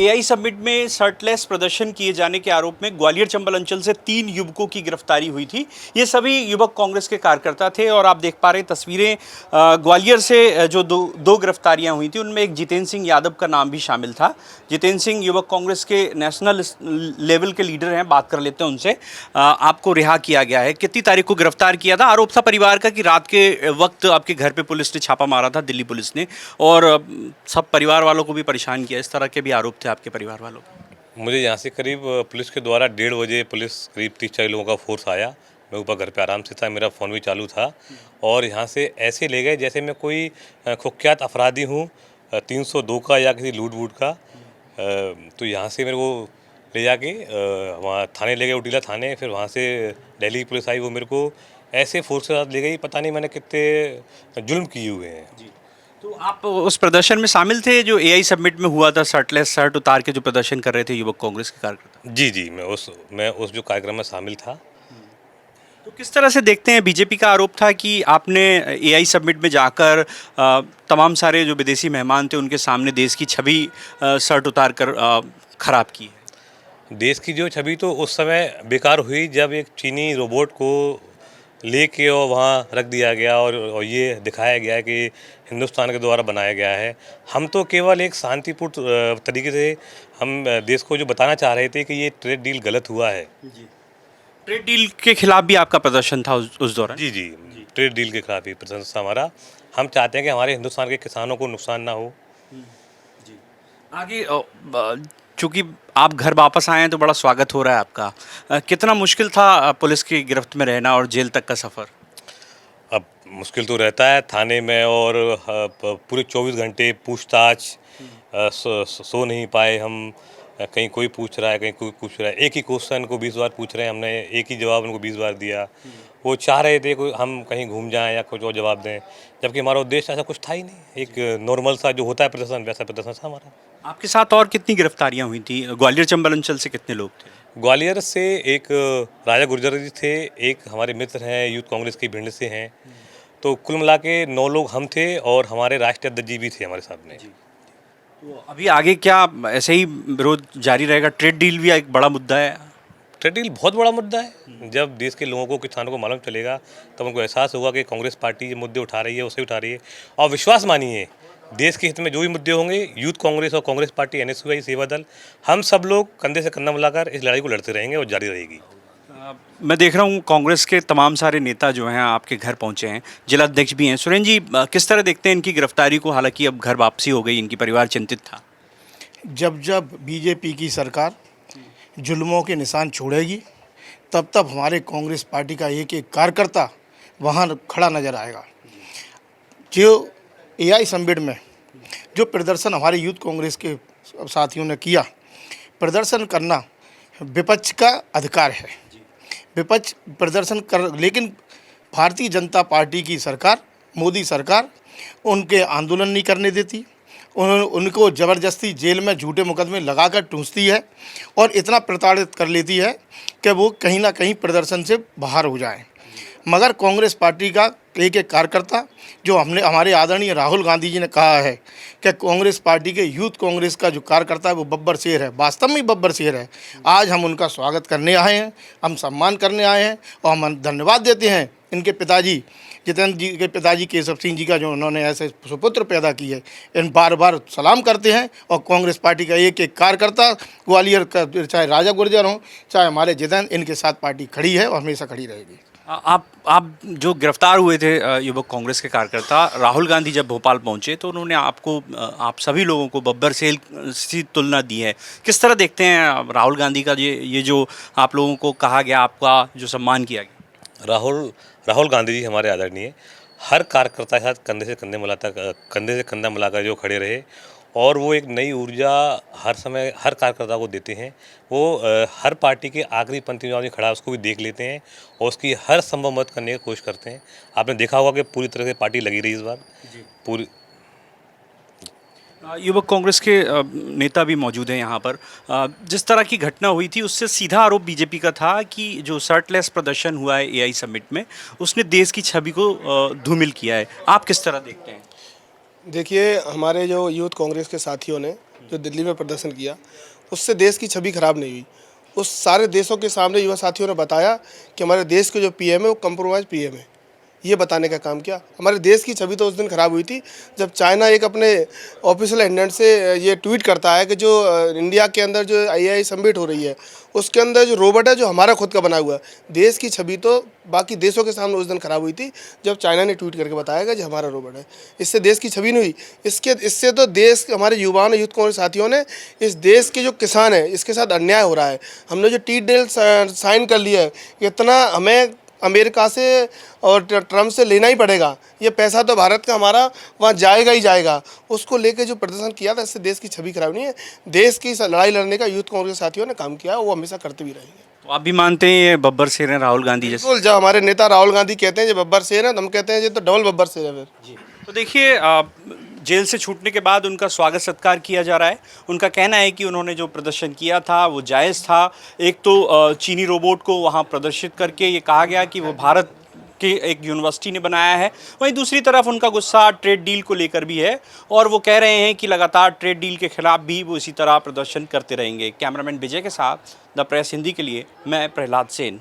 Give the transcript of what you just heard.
AI summit में shirtless प्रदर्शन किए जाने के आरोप में ग्वालियर चंबल अंचल से 3 युवकों की गिरफ्तारी हुई थी। ये सभी युवक कांग्रेस के कार्यकर्ता थे और आप देख पा रहे तस्वीरें ग्वालियर से जो दो गिरफ्तारियां हुई थी उनमें एक जितेंद्र सिंह यादव का नाम भी शामिल था। जितेंद्र सिंह युवक कांग्रेस के नेशनल लेवल के लीडर हैं, बात कर लेते हैं उनसे। आपको रिहा किया गया है, कितनी तारीख को गिरफ्तार किया था? आरोप था परिवार का कि रात के वक्त आपके घर पे पुलिस ने छापा मारा था, दिल्ली पुलिस ने, और सब परिवार वालों को भी परेशान किया। इस तरह के भी आरोप थे आपके परिवार वालों को? मुझे यहाँ से करीब पुलिस के द्वारा 1:30 बजे पुलिस करीब 30-40 लोगों का फोर्स आया। मैं ऊपर घर पे आराम से था, मेरा फ़ोन भी चालू था और यहाँ से ऐसे ले गए जैसे मैं कोई कुख्यात अपराधी हूँ, 302 का या किसी लूट वूट का। तो यहाँ से मेरे को ले जाके वहाँ थाने ले गए, उटीला थाने। फिर वहाँ से दिल्ली की पुलिस आई, वो मेरे को ऐसे फोर्स के साथ ले गई, पता नहीं मैंने कितने जुल्म किए हुए हैं। तो आप उस प्रदर्शन में शामिल थे जो एआई समिट में हुआ था, शर्टलेस शर्ट उतार के जो प्रदर्शन कर रहे थे युवक कांग्रेस के कार्यकर्ता? जी, मैं उस जो कार्यक्रम में शामिल था। तो किस तरह से देखते हैं? बीजेपी का आरोप था कि आपने एआई समिट में जाकर तमाम सारे जो विदेशी मेहमान थे उनके सामने देश की छवि शर्ट उतार कर खराब की है। देश की जो छवि तो उस समय बेकार हुई जब एक चीनी रोबोट को लेके और वहाँ रख दिया गया और ये दिखाया गया कि हिंदुस्तान के द्वारा बनाया गया है। हम तो केवल एक शांतिपूर्ण तरीके से हम देश को जो बताना चाह रहे थे कि ये ट्रेड डील गलत हुआ है। जी। ट्रेड डील के खिलाफ भी आपका प्रदर्शन था उस दौरान? जी, ट्रेड डील के खिलाफ ही प्रदर्शन था हमारा। हम चाहते हैं कि हमारे हिंदुस्तान के किसानों को नुकसान ना हो। जी। आगे चूंकि आप घर वापस आए हैं तो बड़ा स्वागत हो रहा है आपका। कितना मुश्किल था पुलिस की गिरफ्त में रहना और जेल तक का सफ़र? अब मुश्किल तो रहता है थाने में और पूरे 24 घंटे पूछताछ, सो नहीं पाए हम। कहीं कोई पूछ रहा है, कहीं कोई पूछ रहा है। एक ही क्वेश्चन को 20 बार पूछ रहे हैं, हमने एक ही जवाब उनको 20 बार दिया। वो चाह रहे थे कोई हम कहीं घूम जाएं या कुछ और जवाब दें, जबकि हमारा उद्देश्य ऐसा कुछ था ही नहीं। एक नॉर्मल सा जो होता है प्रदर्शन, वैसा प्रदर्शन था हमारा। आपके साथ और कितनी गिरफ्तारियां हुई थी? ग्वालियर चंबल अंचल से कितने लोग थे? ग्वालियर से एक राजा गुर्जर जी थे, एक हमारे मित्र हैं यूथ कांग्रेस के भिंड से हैं। तो कुल मिला के 9 लोग हम थे और हमारे राष्ट्रीय अध्यक्ष जी भी थे हमारे साथ में। तो अभी आगे क्या ऐसे ही विरोध जारी रहेगा? ट्रेड डील भी एक बड़ा मुद्दा है। ट्रेड डील बहुत बड़ा मुद्दा है। जब देश के लोगों को, किसानों को मालूम चलेगा तब उनको एहसास होगा कि कांग्रेस पार्टी ये मुद्दे उठा रही है, उसे उठा रही है। और विश्वास मानिए, देश के हित में जो भी मुद्दे होंगे, यूथ कांग्रेस और कांग्रेस पार्टी, एनएसयूआई, सेवा दल, हम सब लोग कंधे से कंधा मिलाकर इस लड़ाई को लड़ते रहेंगे और जारी रहेगी। मैं देख रहा हूँ कांग्रेस के तमाम सारे नेता जो हैं आपके घर पहुंचे हैं, जिला अध्यक्ष भी हैं। सुरेंद्र जी, किस तरह देखते हैं इनकी गिरफ्तारी को? हालांकि अब घर वापसी हो गई, इनकी परिवार चिंतित था। जब जब बीजेपी की सरकार जुल्मों के निशान छोड़ेगी तब तब हमारे कांग्रेस पार्टी का एक एक कार्यकर्ता वहाँ खड़ा नज़र आएगा। जो एआई समिट में जो प्रदर्शन हमारे यूथ कांग्रेस के साथियों ने किया, प्रदर्शन करना विपक्ष का अधिकार है। विपक्ष प्रदर्शन कर, लेकिन भारतीय जनता पार्टी की सरकार, मोदी सरकार, उनके आंदोलन नहीं करने देती। उनको ज़बरदस्ती जेल में झूठे मुकदमे लगाकर ठूंसती है और इतना प्रताड़ित कर लेती है कि वो कहीं ना कहीं प्रदर्शन से बाहर हो जाए। मगर कांग्रेस पार्टी का एक एक कार्यकर्ता, जो हमारे आदरणीय राहुल गांधी जी ने कहा है कि कांग्रेस पार्टी के यूथ कांग्रेस का जो कार्यकर्ता है वो बब्बर शेर है, वास्तव में बब्बर शेर है। आज हम उनका स्वागत करने आए हैं, हम सम्मान करने आए हैं और हम धन्यवाद देते हैं इनके पिताजी जितेंद्र जी के पिताजी केशव सिंह जी का, जो उन्होंने ऐसे सुपुत्र पैदा किए। इन बार बार सलाम करते हैं और कांग्रेस पार्टी का एक एक कार्यकर्ता, ग्वालियर का चाहे राजा गुर्जर हो चाहे हमारे जितेंद्र, इनके साथ पार्टी खड़ी है और हमेशा खड़ी रहेगी। आप जो गिरफ्तार हुए थे युवक कांग्रेस के कार्यकर्ता, राहुल गांधी जब भोपाल पहुंचे तो उन्होंने आप सभी लोगों को बब्बर शेर सी तुलना दी है। किस तरह देखते हैं राहुल गांधी का ये जो आप लोगों को कहा गया, आपका जो सम्मान किया गया? राहुल गांधी जी हमारे आदरणीय हर कार्यकर्ता के साथ कंधे से कंधा मिलाकर जो खड़े रहे और वो एक नई ऊर्जा हर समय हर कार्यकर्ता को देते हैं। वो हर पार्टी के आखिरी पंक्ति में खड़ा है उसको भी देख लेते हैं और उसकी हर संभव मदद करने की कोशिश करते हैं। आपने देखा होगा कि पूरी तरह से पार्टी लगी रही इस बार। पूरी युवक कांग्रेस के नेता भी मौजूद हैं यहाँ पर। जिस तरह की घटना हुई थी उससे सीधा आरोप बीजेपी का था कि जो शर्टलेस प्रदर्शन हुआ है एआई समिट में, उसने देश की छवि को धूमिल किया है। आप किस तरह देखते हैं? देखिए, हमारे जो यूथ कांग्रेस के साथियों ने जो दिल्ली में प्रदर्शन किया, उससे देश की छवि खराब नहीं हुई। उस सारे देशों के सामने युवा साथियों ने बताया कि हमारे देश के जो पीएम है वो कंप्रोमाइज पीएम है, ये बताने का काम किया। हमारे देश की छवि तो उस दिन खराब हुई थी जब चाइना एक अपने ऑफिशियल एजेंट से ये ट्वीट करता है कि जो इंडिया के अंदर जो आई समिट हो रही है उसके अंदर जो रोबोट है जो हमारा खुद का बना हुआ है। देश की छवि तो बाकी देशों के सामने उस दिन खराब हुई थी जब चाइना ने ट्वीट करके बताया कि हमारा रोबोट है। इससे देश की छवि नहीं हुई, इससे तो देश हमारे युवाओं ने, यूथ कांग्रेस साथियों ने, इस देश के जो किसान है इसके साथ अन्याय हो रहा है। हमने जो टी डील साइन कर लिया है, इतना हमें अमेरिका से और ट्रम्प से लेना ही पड़ेगा, ये पैसा तो भारत का हमारा वहाँ जाएगा ही जाएगा। उसको लेके जो प्रदर्शन किया था इससे देश की छवि खराब नहीं है। देश की लड़ाई लड़ने का यूथ कांग्रेस साथियों ने काम किया, वो हमेशा करते भी रहेंगे। तो आप भी मानते हैं ये बब्बर शेर हैं राहुल गांधी जैसे? बिल्कुल, जब हमारे नेता राहुल गांधी कहते हैं ये बब्बर शेर है, तो हम कहते हैं ये तो डबल बब्बर शेर है फिर। तो देखिए जेल से छूटने के बाद उनका स्वागत सत्कार किया जा रहा है। उनका कहना है कि उन्होंने जो प्रदर्शन किया था वो जायज़ था। एक तो चीनी रोबोट को वहाँ प्रदर्शित करके ये कहा गया कि वो भारत के एक यूनिवर्सिटी ने बनाया है। वहीं दूसरी तरफ उनका गुस्सा ट्रेड डील को लेकर भी है और वो कह रहे हैं कि लगातार ट्रेड डील के खिलाफ भी वो इसी तरह प्रदर्शन करते रहेंगे। कैमरामैन विजय के साथ द प्रेस हिंदी के लिए मैं प्रहलाद सेन।